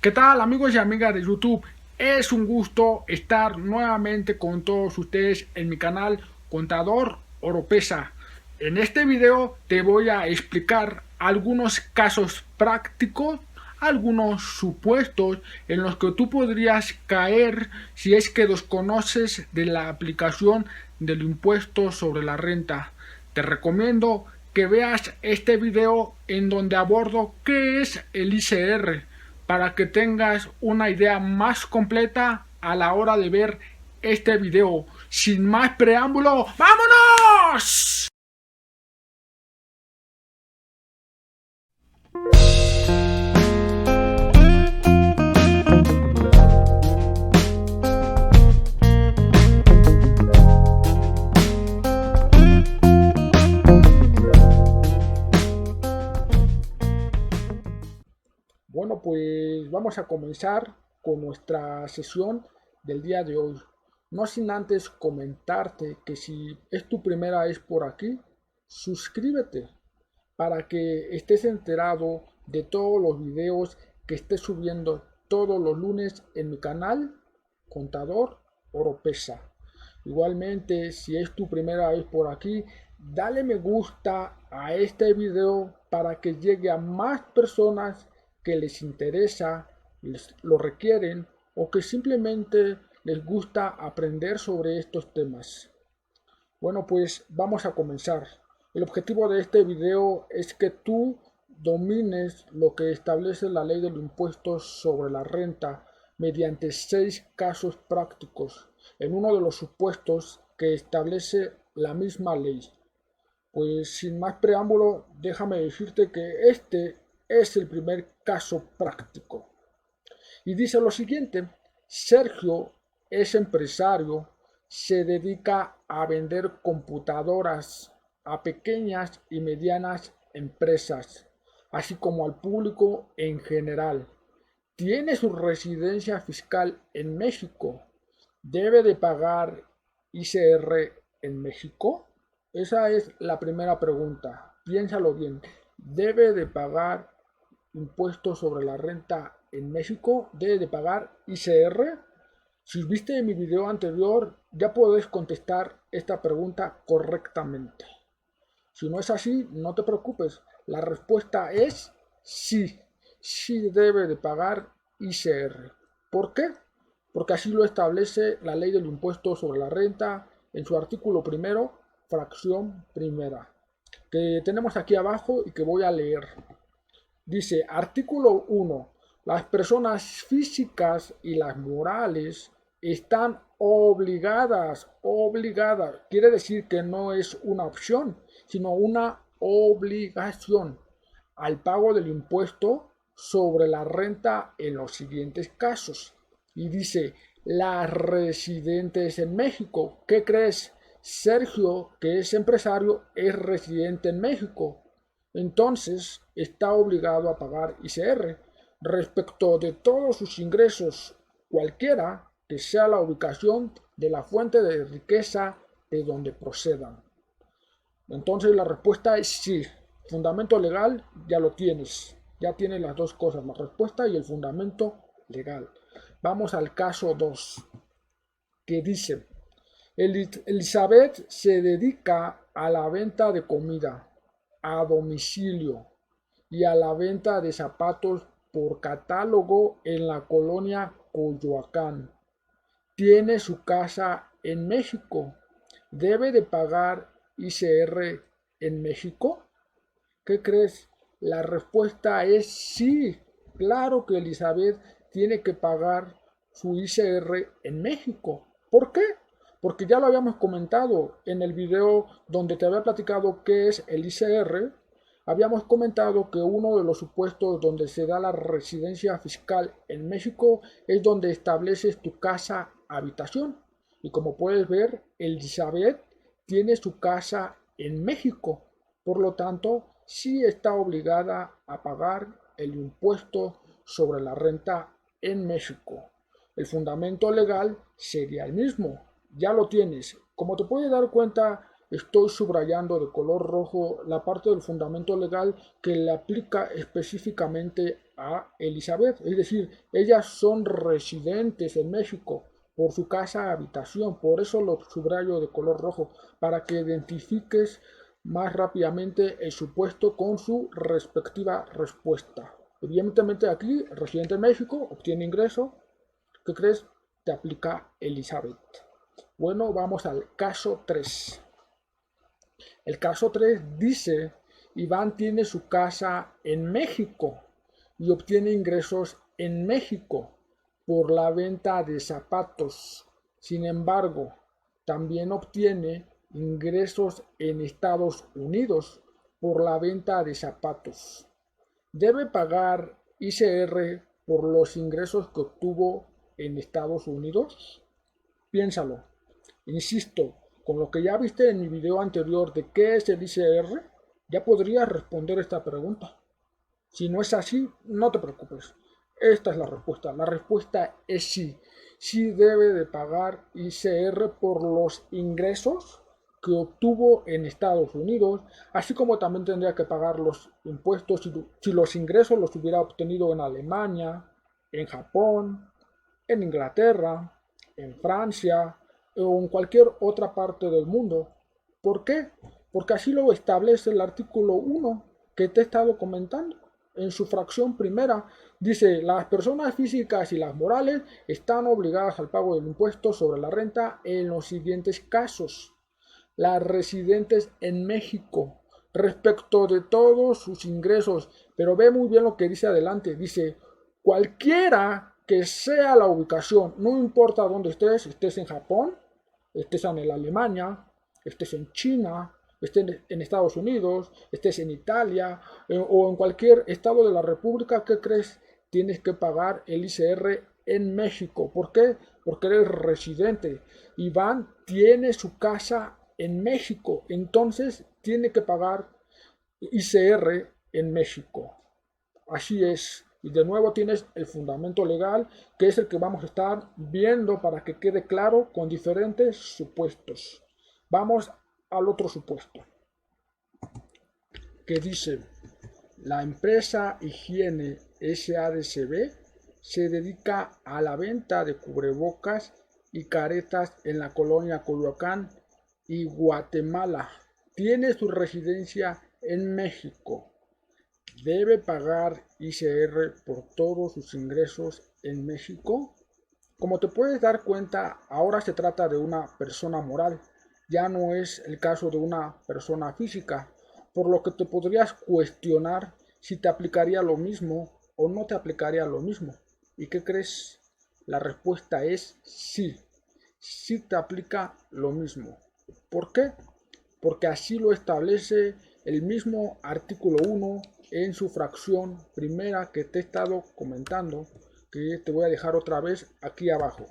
¿Qué tal amigos y amigas de YouTube? Es un gusto estar nuevamente con todos ustedes en mi canal Contador Oropesa. En este video te voy a explicar algunos casos prácticos, algunos supuestos en los que tú podrías caer si es que desconoces de la aplicación del impuesto sobre la renta. Te recomiendo que veas este video en donde abordo qué es el ICR para que tengas una idea más completa a la hora de ver este video. Sin más preámbulo, ¡vámonos! Bueno, pues vamos a comenzar con nuestra sesión del día de hoy. No sin antes comentarte que si es tu primera vez por aquí, suscríbete para que estés enterado de todos los videos que esté subiendo todos los lunes en mi canal Contador Oropesa. Igualmente, si es tu primera vez por aquí, dale me gusta a este video para que llegue a más personas que les interesa, lo requieren o que simplemente les gusta aprender sobre estos temas. Bueno, pues vamos a comenzar. El objetivo de este video es que tú domines lo que establece la ley del impuesto sobre la renta mediante 6 casos prácticos en uno de los supuestos que establece la misma ley. Pues sin más preámbulo, déjame decirte que este es el primer caso práctico. Y dice lo siguiente: Sergio es empresario, se dedica a vender computadoras a pequeñas y medianas empresas, así como al público en general. Tiene su residencia fiscal en México. ¿Debe de pagar ICR en México? Esa es la primera pregunta. Piénsalo bien. ¿Debe de pagar impuestos sobre la renta en México? ¿Debe de pagar ICR? Si viste mi video anterior, ya puedes contestar esta pregunta correctamente. Si no es así, no te preocupes. La respuesta es sí. Sí debe de pagar ICR. ¿Por qué? Porque así lo establece la ley del impuesto sobre la renta en su artículo primero, fracción primera, que tenemos aquí abajo y que voy a leer. Dice, artículo 1. Las personas físicas y las morales están obligadas, quiere decir que no es una opción, sino una obligación al pago del impuesto sobre la renta en los siguientes casos. Y dice, las residentes en México. ¿Qué crees? Sergio, que es empresario, es residente en México. Entonces está obligado a pagar ICR respecto de todos sus ingresos, cualquiera que sea la ubicación de la fuente de riqueza de donde procedan. Entonces la respuesta es sí. Fundamento legal ya lo tienes. Ya tienes las dos cosas, la respuesta y el fundamento legal. Vamos al caso 2, que dice, Elizabeth se dedica a la venta de comida a domicilio y a la venta de zapatos por catálogo en la colonia Coyoacán. Tiene su casa en México. ¿Debe de pagar ICR en México? ¿Qué crees? La respuesta es sí. Claro que Elizabeth tiene que pagar su ICR en México. ¿Por qué? Porque ya lo habíamos comentado en el video donde te había platicado qué es el ICR. Habíamos comentado que uno de los supuestos donde se da la residencia fiscal en México es donde estableces tu casa habitación. Y como puedes ver, Elizabeth tiene su casa en México. Por lo tanto, sí está obligada a pagar el impuesto sobre la renta en México. El fundamento legal sería el mismo. Ya lo tienes. Como te puedes dar cuenta, estoy subrayando de color rojo la parte del fundamento legal que le aplica específicamente a Elizabeth, es decir, ellas son residentes en México por su casa habitación, por eso lo subrayo de color rojo, para que identifiques más rápidamente el supuesto con su respectiva respuesta. Evidentemente aquí, residente en México, obtiene ingreso. ¿Qué crees? Te aplica Elizabeth. Bueno, vamos al caso 3. El caso 3 dice, Iván tiene su casa en México y obtiene ingresos en México por la venta de zapatos. Sin embargo, también obtiene ingresos en Estados Unidos por la venta de zapatos. ¿Debe pagar ICR por los ingresos que obtuvo en Estados Unidos? Piénsalo. Insisto, con lo que ya viste en mi video anterior de qué es el ICR, ya podrías responder esta pregunta. Si no es así, no te preocupes. Esta es la respuesta. La respuesta es sí. Sí debe de pagar ICR por los ingresos que obtuvo en Estados Unidos, así como también tendría que pagar los impuestos si los ingresos los hubiera obtenido en Alemania, en Japón, en Inglaterra, en Francia o en cualquier otra parte del mundo. ¿Por qué? Porque así lo establece el artículo 1 que te he estado comentando. En su fracción primera dice, las personas físicas y las morales están obligadas al pago del impuesto sobre la renta en los siguientes casos. Las residentes en México, respecto de todos sus ingresos, pero ve muy bien lo que dice adelante, dice, cualquiera que sea la ubicación, no importa dónde estés en Japón, estés en Alemania, estés en China, estés en Estados Unidos, estés en Italia o en cualquier estado de la República, ¿qué crees? Tienes que pagar el ICR en México. ¿Por qué? Porque eres residente. Iván tiene su casa en México, entonces tiene que pagar ICR en México. Así es. Y de nuevo tienes el fundamento legal, que es el que vamos a estar viendo para que quede claro con diferentes supuestos. Vamos al otro supuesto, que dice, la empresa Higiene SADCB se dedica a la venta de cubrebocas y caretas en la colonia Coyoacán y Guatemala. Tiene su residencia en México. ¿Debe pagar ICR por todos sus ingresos en México? Como te puedes dar cuenta, ahora se trata de una persona moral, ya no es el caso de una persona física, por lo que te podrías cuestionar si te aplicaría lo mismo o no te aplicaría lo mismo. ¿Y qué crees? La respuesta es sí, sí te aplica lo mismo. ¿Por qué? Porque así lo establece el mismo artículo 1 en su fracción primera que te he estado comentando, que te voy a dejar otra vez aquí abajo.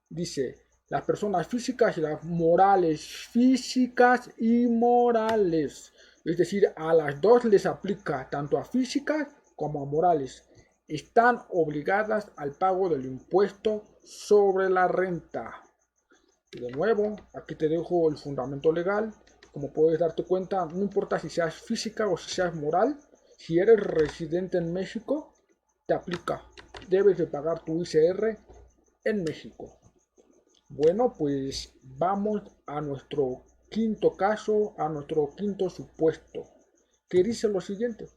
Dice, las personas físicas y las morales, físicas y morales. Es decir, a las dos les aplica, tanto a físicas como a morales. Están obligadas al pago del impuesto sobre la renta. Y de nuevo, aquí te dejo el fundamento legal. Como puedes darte cuenta, no importa si seas física o si seas moral, si eres residente en México, te aplica. Debes de pagar tu ICR en México. Bueno, pues vamos a nuestro quinto caso, a nuestro quinto supuesto, que dice lo siguiente.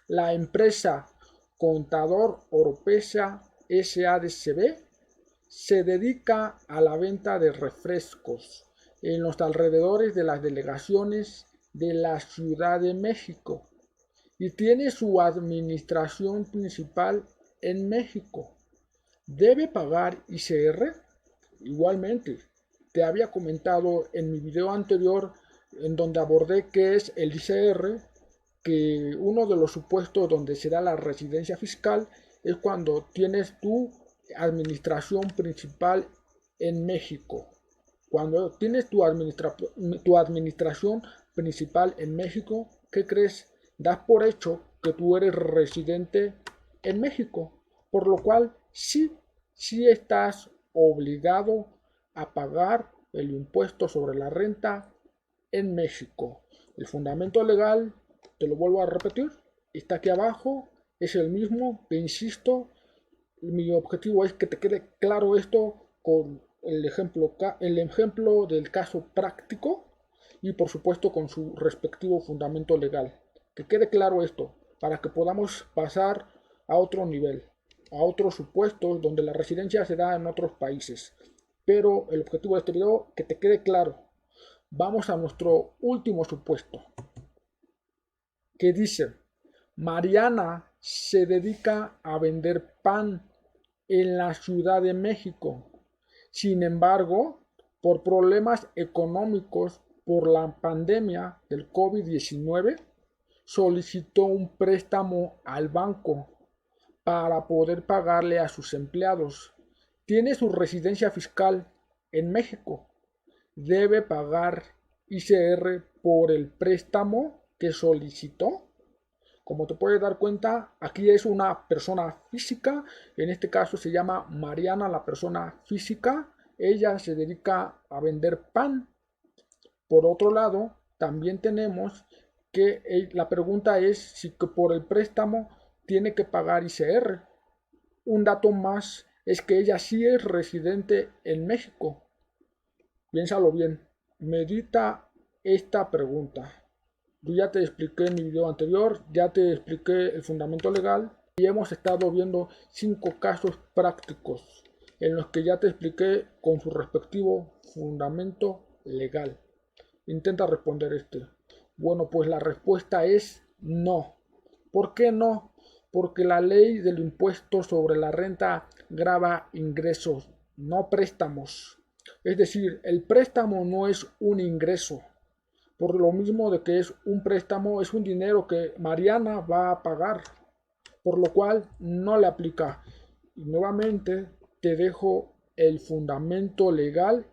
La empresa Contador Oropesa SADCB se dedica a la venta de refrescos en los alrededores de las delegaciones de la Ciudad de México y tiene su administración principal en México. ¿Debe pagar ICR? Igualmente, te había comentado en mi video anterior en donde abordé qué es el ICR, que uno de los supuestos donde se da la residencia fiscal es cuando tienes tu administración principal en México. Cuando tienes tu administración principal en México, ¿qué crees? Das por hecho que tú eres residente en México, por lo cual sí estás obligado a pagar el impuesto sobre la renta en México. El fundamento legal, te lo vuelvo a repetir, está aquí abajo es el mismo, te insisto, mi objetivo es que te quede claro esto con el ejemplo del caso práctico y por supuesto con su respectivo fundamento legal. Que quede claro esto para que podamos pasar a otro nivel, a otros supuestos donde la residencia se da en otros países. Pero el objetivo de este video, que te quede claro. Vamos a nuestro último supuesto, que dice: Mariana se dedica a vender pan en la Ciudad de México. Sin embargo, por problemas económicos por la pandemia del COVID-19, solicitó un préstamo al banco para poder pagarle a sus empleados. Tiene su residencia fiscal en México. Debe pagar ICR por el préstamo que solicitó. Como te puedes dar cuenta, aquí es una persona física, en este caso se llama Mariana, la persona física. Ella se dedica a vender pan. Por otro lado, también tenemos que la pregunta es si por el préstamo tiene que pagar ICR. Un dato más es que ella sí es residente en México. Piénsalo bien, medita esta pregunta. Yo ya te expliqué en mi video anterior, ya te expliqué el fundamento legal y hemos estado viendo 5 casos prácticos en los que ya te expliqué con su respectivo fundamento legal. Intenta responder este. Bueno, pues la respuesta es no. ¿Por qué no? Porque la ley del impuesto sobre la renta grava ingresos, no préstamos. Es decir, el préstamo no es un ingreso. Por lo mismo de que es un préstamo, es un dinero que Mariana va a pagar, por lo cual no le aplica. Y nuevamente te dejo el fundamento legal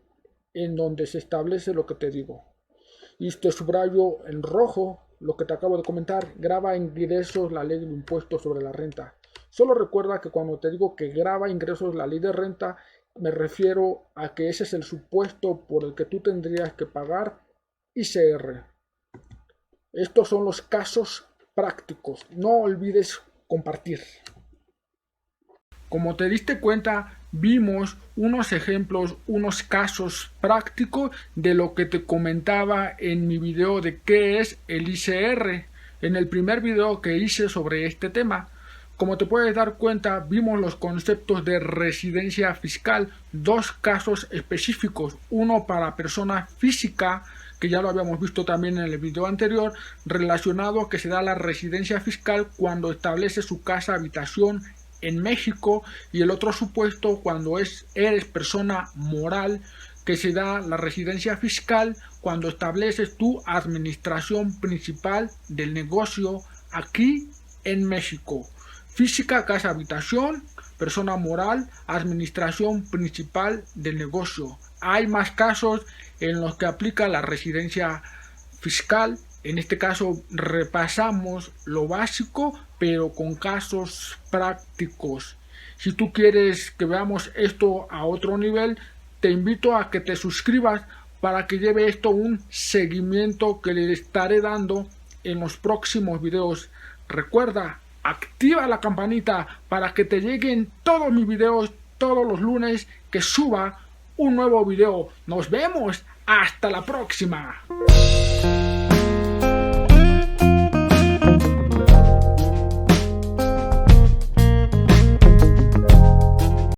en donde se establece lo que te digo. Y te subrayo en rojo lo que te acabo de comentar: grava ingresos la ley del impuesto sobre la renta. Solo recuerda que cuando te digo que grava ingresos la ley de renta, me refiero a que ese es el supuesto por el que tú tendrías que pagar ICR. Estos son los casos prácticos. No olvides compartir. Como te diste cuenta, vimos unos ejemplos, unos casos prácticos de lo que te comentaba en mi video de qué es el ICR, en el primer video que hice sobre este tema. Como te puedes dar cuenta, vimos los conceptos de residencia fiscal, 2 casos específicos, uno para persona física, que ya lo habíamos visto también en el video anterior, relacionado a que se da la residencia fiscal cuando establece su casa habitación en México, y el otro supuesto cuando eres persona moral, que se da la residencia fiscal cuando estableces tu administración principal del negocio aquí en México. Física, casa habitación; persona moral, administración principal del negocio. Hay más casos en los que aplica la residencia fiscal. En este caso repasamos lo básico, pero con casos prácticos. Si tú quieres que veamos esto a otro nivel, te invito a que te suscribas para que lleve esto un seguimiento que le estaré dando en los próximos videos. Recuerda, activa la campanita para que te lleguen todos mis videos todos los lunes que suba un nuevo video. Nos vemos, hasta la próxima.